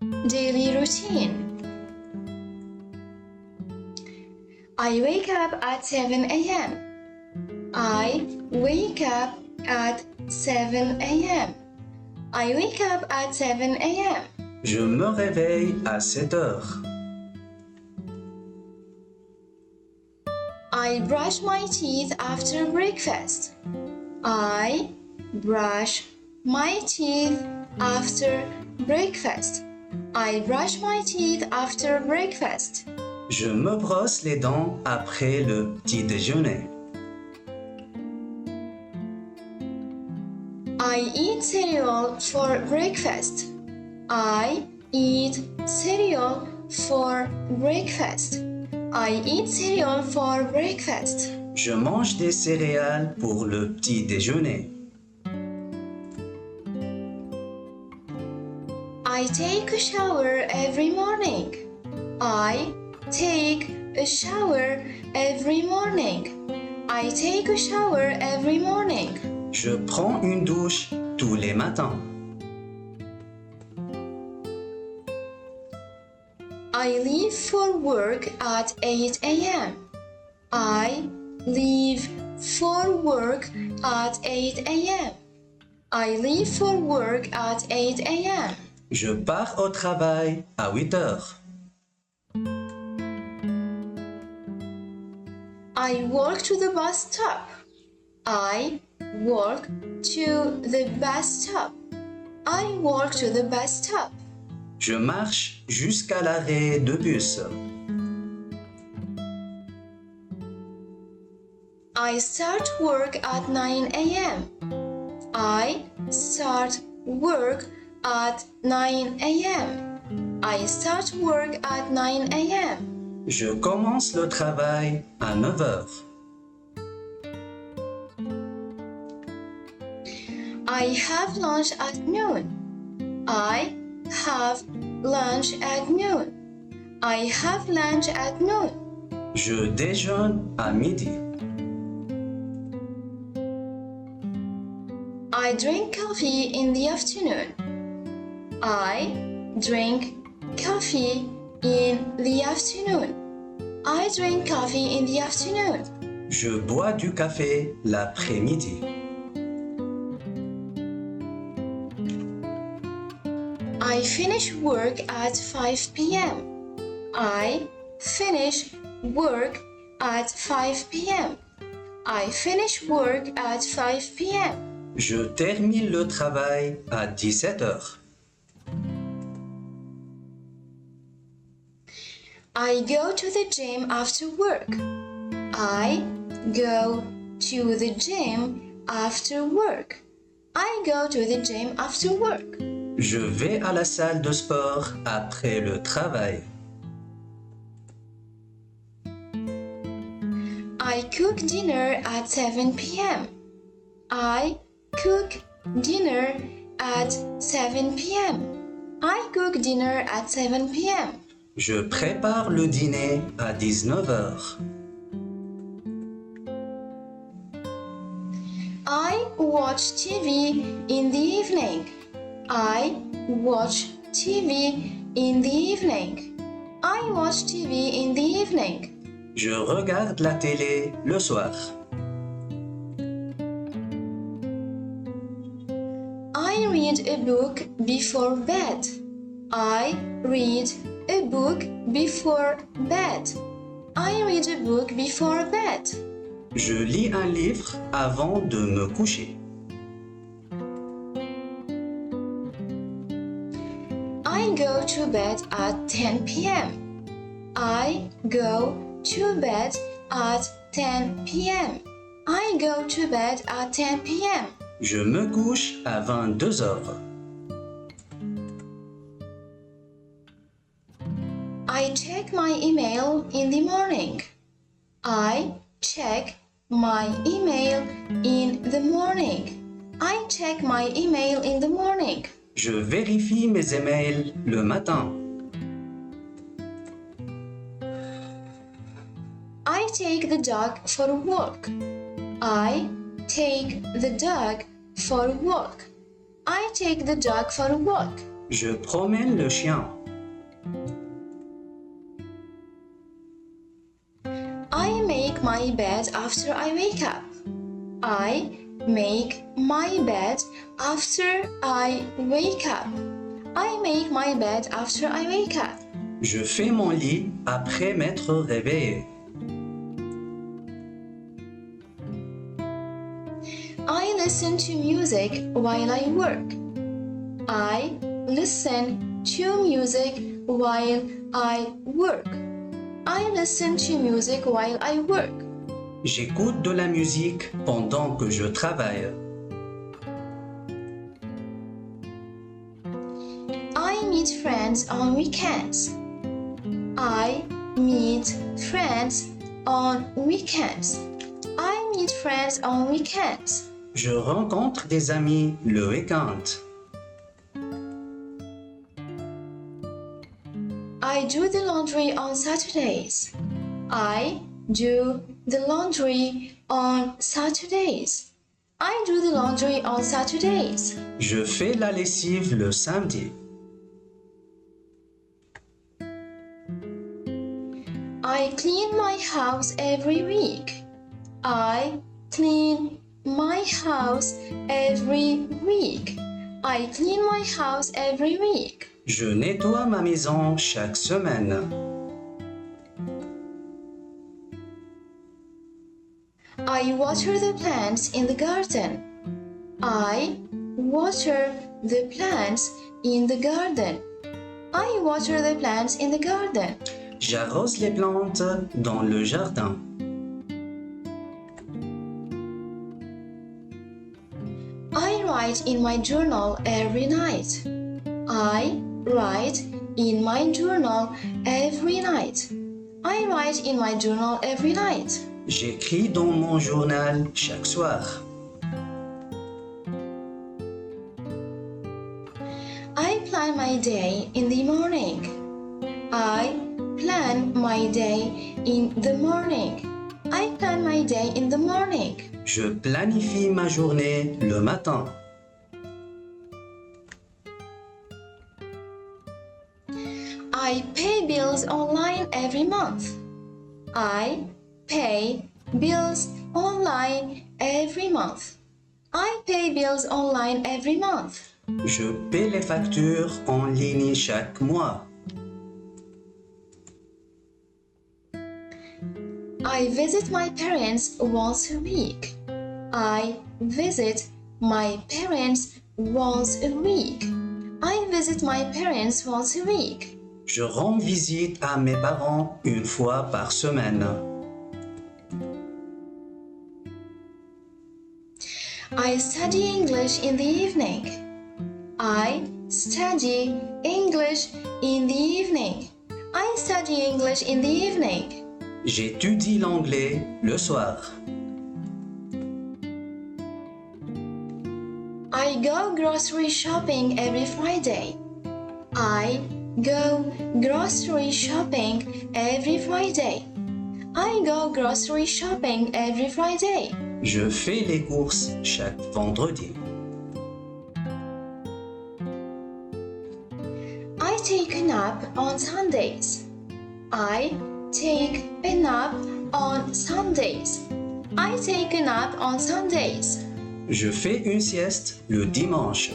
Daily routine. I wake up at 7 a.m. I wake up at 7 a.m. I wake up at 7 a.m. Je me réveille à 7 heures. I brush my teeth after breakfast. I brush my teeth after breakfast. I brush my teeth after breakfast. Je me brosse les dents après le petit déjeuner. I eat cereal for breakfast. I eat cereal for breakfast. I eat cereal for breakfast. Je mange des céréales pour le petit déjeuner. I take a shower every morning. I take a shower every morning. I take a shower every morning. Je prends une douche tous les matins. I leave for work at 8 a.m. I leave for work at 8 a.m. I leave for work at 8 a.m. Je pars au travail à 8 heures. I walk to the bus stop. I walk to the bus stop. I walk to the bus stop. Je marche jusqu'à l'arrêt de bus. I start work at 9 a.m. I start work at 9 a.m. I start work at 9 a.m. Je commence le travail à 9 heures. I have lunch at noon. I have lunch at noon. I have lunch at noon. Je déjeune à midi. I drink coffee in the afternoon. I drink coffee in the afternoon. I drink coffee in the afternoon. Je bois du café l'après-midi. I finish work at 5 p.m. I finish work at 5 p.m. I finish work at 5 p.m. Je termine le travail à 17 heures. I go to the gym after work. I go to the gym after work. I go to the gym after work. Je vais à la salle de sport après le travail. I cook dinner at 7 p.m. I cook dinner at 7 p.m. I cook dinner at 7 p.m. Je prépare le dîner à 19 heures. I watch TV in the evening. I watch TV in the evening. I watch TV in the evening. Je regarde la télé le soir. I read a book before bed. I read a book before bed. I read a book before bed. Je lis un livre avant de me coucher. I go to bed at 10 p.m. I go to bed at 10 p.m. I go to bed at 10 p.m. Je me couche à 22 heures. I check my email in the morning. I check my email in the morning. I check my email in the morning. Je vérifie mes emails le matin. I take the dog for a walk. I take the dog for a walk. I take the dog for a walk. Je promène le chien. I make my bed after I wake up. I make my bed after I wake up. I make my bed after I wake up. Je fais mon lit après m'être réveillé. I listen to music while I work. I listen to music while I work. I listen to music while I work. J'écoute de la musique pendant que je travaille. I meet friends on weekends. I meet friends on weekends. I meet friends on weekends. Je rencontre des amis le week-end. I do the laundry on Saturdays. I do the laundry on Saturdays. I do the laundry on Saturdays. Je fais la lessive le samedi. I clean my house every week. I clean my house every week. I clean my house every week. Je nettoie ma maison chaque semaine. I water the plants in the garden. I water the plants in the garden. I water the plants in the garden. J'arrose les plantes dans le jardin. I write in my journal every night. I write in my journal every night. I write in my journal every night. J'écris dans mon journal chaque soir. I plan my day in the morning. I plan my day in the morning. I plan my day in the morning. Je planifie ma journée le matin. I pay bills online every month. I pay bills online every month. I pay bills online every month. Je paie les factures en ligne chaque mois. I visit my parents once a week. I visit my parents once a week. I visit my parents once a week. Je rends visite à mes parents une fois par semaine. I study English in the evening. I study English in the evening. I study English in the evening. J'étudie l'anglais le soir. I go grocery shopping every Friday. I go grocery shopping every Friday. I go grocery shopping every Friday. Je fais les courses chaque vendredi. I take a nap on Sundays. I take a nap on Sundays. I take a nap on Sundays. Je fais une sieste le dimanche.